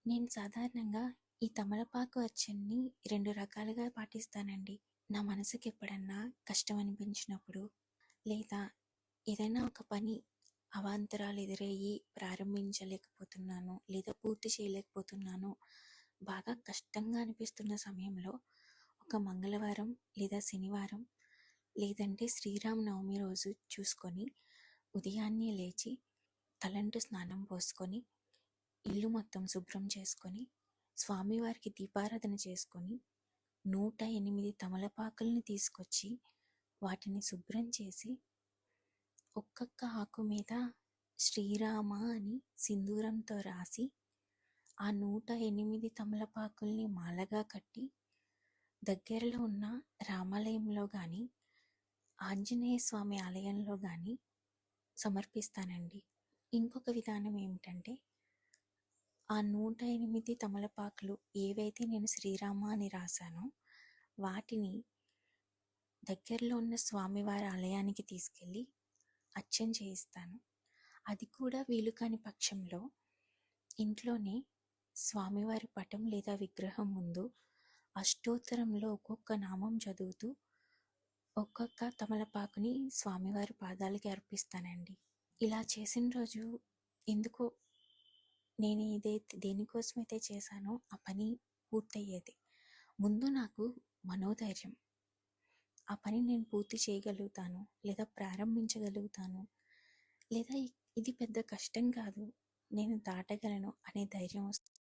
నేను సాధారణంగా ఈ తమలపాకు అర్చనని 2 రకాలుగా పాటిస్తానండి. నా మనసుకి ఎప్పుడన్నా కష్టం అనిపించినప్పుడు, లేదా ఏదైనా ఒక పని అవాంతరాలు ఎదురయ్యి ప్రారంభించలేకపోతున్నాను, లేదా పూర్తి చేయలేకపోతున్నాను, బాగా కష్టంగా అనిపిస్తున్న సమయంలో ఒక మంగళవారం లేదా శనివారం లేదంటే శ్రీరామనవమి రోజు చూసుకొని ఉదయాన్నే లేచి తలంటు స్నానం పోసుకొని ఇల్లు మొత్తం శుభ్రం చేసుకొని స్వామివారికి దీపారాధన చేసుకొని 108 తమలపాకుల్ని తీసుకొచ్చి వాటిని శుభ్రం చేసి ఒక్కొక్క ఆకు మీద శ్రీరామ అని సింధూరంతో రాసి ఆ 108 తమలపాకుల్ని మాలగా కట్టి దగ్గరలో ఉన్న రామాలయంలో కానీ ఆంజనేయ స్వామి ఆలయంలో కానీ సమర్పిస్తానండి. ఇంకొక విధానం ఏమిటంటే ఆ 108 తమలపాకులు ఏవైతే నేను శ్రీరామ అని రాశానో వాటిని దగ్గరలో ఉన్న స్వామివారి ఆలయానికి తీసుకెళ్ళి అర్చన చేయిస్తాను. అది కూడా వీలు కాని పక్షంలో ఇంట్లోనే స్వామివారి పటం లేదా విగ్రహం ముందు అష్టోత్తరంలో ఒక్కొక్క నామం చదువుతూ ఒక్కొక్క తమలపాకుని స్వామివారి పాదాలకి అర్పిస్తానండి. ఇలా చేసిన రోజు ఎందుకో నేను దేనికోసమైతే చేశానో ఆ పని పూర్తయ్యేది. ముందు నాకు మనోధైర్యం, ఆ పని నేను పూర్తి చేయగలుగుతాను లేదా ప్రారంభించగలుగుతాను, లేదా ఇది పెద్ద కష్టం కాదు, నేను దాటగలను అనే ధైర్యం వస్తుంది.